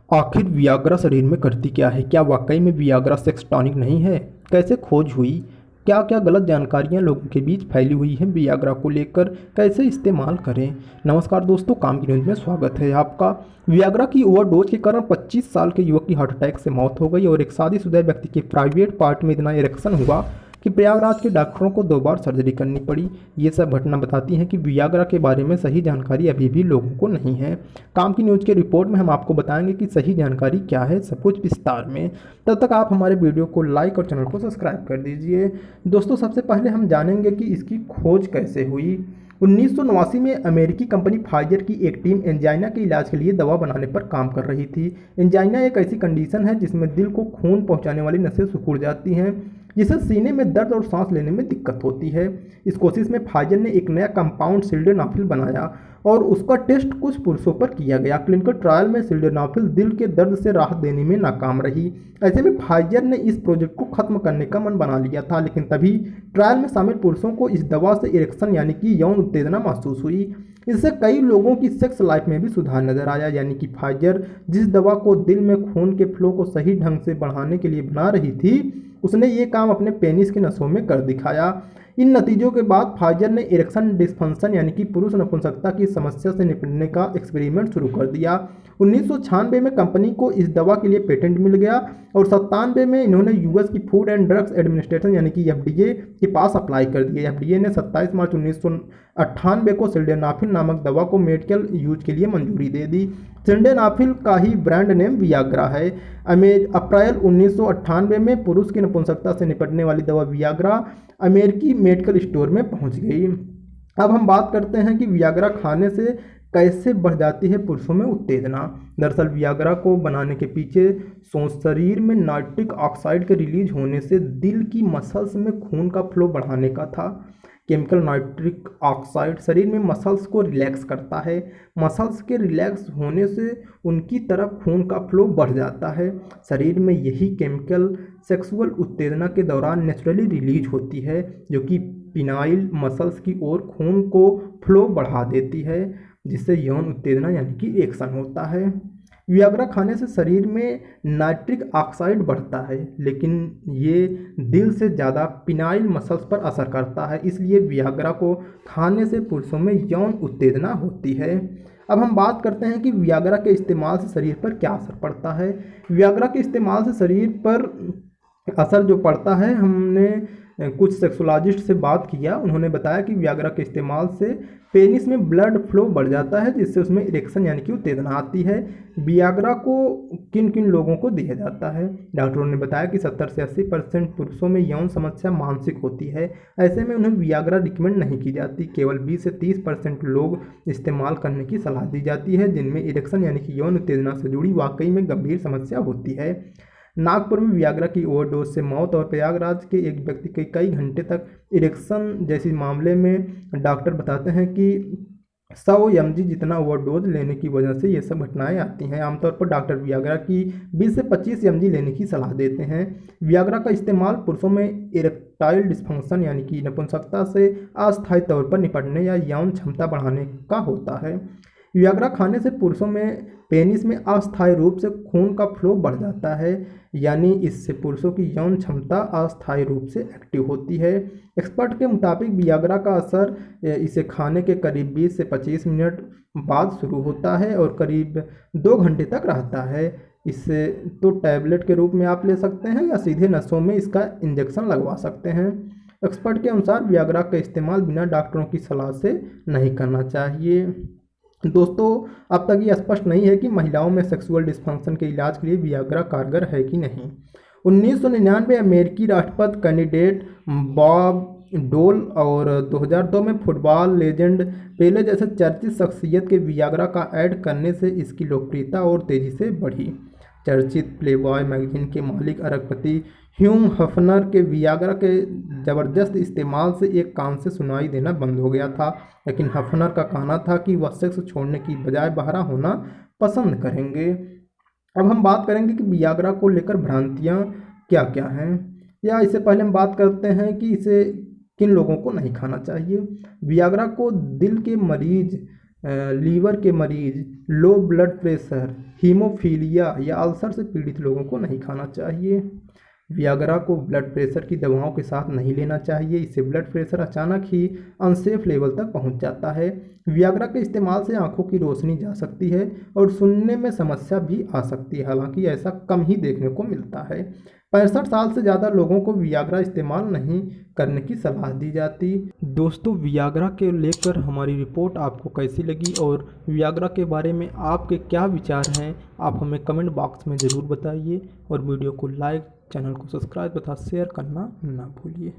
आखिर वियाग्रा शरीर में करती क्या है? क्या वाकई में वियाग्रा सेक्स टॉनिक नहीं है? कैसे खोज हुई? क्या क्या गलत जानकारियां लोगों के बीच फैली हुई हैं वियाग्रा को लेकर? कैसे इस्तेमाल करें? नमस्कार दोस्तों, काम की न्यूज़ में स्वागत है आपका। वियाग्रा की ओवरडोज के कारण 25 साल के युवक की हार्ट अटैक से मौत हो गई और एक शादीशुदा व्यक्ति के प्राइवेट पार्ट में इतना इरेक्शन हुआ कि प्रयागराज के डॉक्टरों को 2 बार सर्जरी करनी पड़ी। ये सब घटना बताती हैं कि वियाग्रा के बारे में सही जानकारी अभी भी लोगों को नहीं है। काम की न्यूज़ के रिपोर्ट में हम आपको बताएंगे कि सही जानकारी क्या है, सब कुछ विस्तार में। तब तक आप हमारे वीडियो को लाइक और चैनल को सब्सक्राइब कर दीजिए। दोस्तों, सबसे पहले हम जानेंगे कि इसकी खोज कैसे हुई। 1989 में अमेरिकी कंपनी फाइजर की एक टीम एंजाइना के इलाज के लिए दवा बनाने पर काम कर रही थी। एंजाइना एक ऐसी कंडीशन है जिसमें दिल को खून पहुंचाने वाली नसें सिकुड़ जाती हैं, जिससे सीने में दर्द और सांस लेने में दिक्कत होती है। इस कोशिश में फाइजर ने एक नया कंपाउंड सिल्डेनाफिल बनाया और उसका टेस्ट कुछ पुरुषों पर किया गया। क्लिनिकल ट्रायल में सिल्डेनाफिल दिल के दर्द से राहत देने में नाकाम रही। ऐसे में फाइजर ने इस प्रोजेक्ट को खत्म करने का मन बना लिया था, लेकिन तभी ट्रायल में शामिल पुरुषों को इस दवा से इरेक्शन यानी कि यौन उत्तेजना महसूस हुई। इससे कई लोगों की सेक्स लाइफ में भी सुधार नजर आया। यानी कि फाइजर जिस दवा को दिल में खून के फ्लो को सही ढंग से बढ़ाने के लिए बना रही थी, उसने ये काम अपने पेनिस के नसों में कर दिखाया। इन नतीजों के बाद फाइजर ने इरेक्शन डिस्फंक्शन यानी कि पुरुष नपुंसकता की समस्या से निपटने का एक्सपेरिमेंट शुरू कर दिया। 1996 में कंपनी को इस दवा के लिए पेटेंट मिल गया और 97 में इन्होंने यूएस की फूड एंड ड्रग्स एडमिनिस्ट्रेशन यानी कि एफडीए के पास अप्लाई कर दिया। एफडीए ने 27 मार्च 1998 को सिल्डेनाफिल नामक दवा को मेडिकल यूज के लिए मंजूरी दे दी। सिल्डेनाफिल का ही ब्रांड नेम वियाग्रा है। अप्रैल 1998 में पुरुष की नपुंसकता से निपटने वाली दवा वियाग्रा अमेरिकी मेडिकल स्टोर में पहुंच गई। अब हम बात करते हैं कि वियाग्रा खाने से कैसे बढ़ जाती है पुरुषों में उत्तेजना। दरअसल वियाग्रा को बनाने के पीछे सोच शरीर में नाइट्रिक ऑक्साइड के रिलीज होने से दिल की मसल्स में खून का फ्लो बढ़ाने का था। केमिकल नाइट्रिक ऑक्साइड शरीर में मसल्स को रिलैक्स करता है। मसल्स के रिलैक्स होने से उनकी तरफ खून का फ्लो बढ़ जाता है। शरीर में यही केमिकल सेक्सुअल उत्तेजना के दौरान नेचुरली रिलीज होती है, जो कि पिनाइल मसल्स की ओर खून को फ्लो बढ़ा देती है, जिससे यौन उत्तेजना यानी कि एक्शन होता है। वियाग्रा खाने से शरीर में नाइट्रिक ऑक्साइड बढ़ता है, लेकिन ये दिल से ज़्यादा पिनाइल मसल्स पर असर करता है। इसलिए वियाग्रा को खाने से पुरुषों में यौन उत्तेजना होती है। अब हम बात करते हैं कि वियाग्रा के इस्तेमाल से शरीर पर क्या असर पड़ता है। वियाग्रा के इस्तेमाल से शरीर पर असर जो पड़ता है, हमने कुछ सेक्सोलॉजिस्ट से बात किया। उन्होंने बताया कि वियाग्रा के इस्तेमाल से पेनिस में ब्लड फ्लो बढ़ जाता है, जिससे उसमें इरेक्शन यानी कि उत्तेजना आती है। वियाग्रा को किन किन लोगों को दिया जाता है? डॉक्टरों ने बताया कि 70 से 80% पुरुषों में यौन समस्या मानसिक होती है। ऐसे में उन्हें वियाग्रा रिकमेंड नहीं की जाती। केवल 20 से 30% लोग इस्तेमाल करने की सलाह दी जाती है, जिनमें इरेक्शन यानी कि यौन उत्तेजना से जुड़ी वाकई में गंभीर समस्या होती है। नागपुर में वियाग्रा की ओवरडोज से मौत और प्रयागराज के एक व्यक्ति के कई घंटे तक इरेक्शन जैसे मामले में डॉक्टर बताते हैं कि 100 mg जितना ओवरडोज लेने की वजह से ये सब घटनाएं आती हैं। आमतौर पर डॉक्टर वियाग्रा की 20 से 25 mg लेने की सलाह देते हैं। वियाग्रा का इस्तेमाल पुरुषों में इरेक्टाइल डिस्फंक्शन यानी कि नपुंसकता से अस्थायी तौर पर निपटने या यौन क्षमता बढ़ाने का होता है। वियाग्रा खाने से पुरुषों में पेनिस में अस्थायी रूप से खून का फ्लो बढ़ जाता है, यानी इससे पुरुषों की यौन क्षमता अस्थायी रूप से एक्टिव होती है। एक्सपर्ट के मुताबिक वियाग्रा का असर इसे खाने के करीब 20 से 25 मिनट बाद शुरू होता है और करीब 2 घंटे तक रहता है। इससे तो टैबलेट के रूप में आप ले सकते हैं या सीधे नसों में इसका इंजेक्शन लगवा सकते हैं। एक्सपर्ट के अनुसार वियाग्रा का इस्तेमाल बिना डॉक्टरों की सलाह से नहीं करना चाहिए। दोस्तों, अब तक ये स्पष्ट नहीं है कि महिलाओं में सेक्सुअल डिस्फंक्शन के इलाज के लिए वियाग्रा कारगर है कि नहीं। 1999 अमेरिकी राष्ट्रपति कैंडिडेट बॉब डोल और 2002 में फुटबॉल लेजेंड पेले जैसे चर्चित शख्सियत के वियाग्रा का ऐड करने से इसकी लोकप्रियता और तेज़ी से बढ़ी। चर्चित प्लेबॉय मैगजीन के मालिक अरबपति ह्यू हफनर के वियाग्रा के ज़बरदस्त इस्तेमाल से एक कान से सुनाई देना बंद हो गया था, लेकिन हफनर का कहना था कि वह सेक्स छोड़ने की बजाय बहरा होना पसंद करेंगे। अब हम बात करेंगे कि वियाग्रा को लेकर भ्रांतियाँ क्या क्या हैं, या इससे पहले हम बात करते हैं कि इसे किन लोगों को नहीं खाना चाहिए। वियाग्रा को दिल के मरीज, लीवर के मरीज, लो ब्लड प्रेशर हीमोफीलिया या अल्सर से पीड़ित लोगों को नहीं खाना चाहिए। वियाग्रा को ब्लड प्रेशर की दवाओं के साथ नहीं लेना चाहिए, इससे ब्लड प्रेशर अचानक ही अनसेफ लेवल तक पहुंच जाता है। वियाग्रा के इस्तेमाल से आंखों की रोशनी जा सकती है और सुनने में समस्या भी आ सकती है, हालांकि ऐसा कम ही देखने को मिलता है। 65 साल से ज़्यादा लोगों को वियाग्रा इस्तेमाल नहीं करने की सलाह दी जाती। दोस्तों, वियाग्रा के लेकर हमारी रिपोर्ट आपको कैसी लगी और वियाग्रा के बारे में आपके क्या विचार हैं, आप हमें कमेंट बॉक्स में ज़रूर बताइए और वीडियो को लाइक, चैनल को सब्सक्राइब तथा शेयर करना ना भूलिए।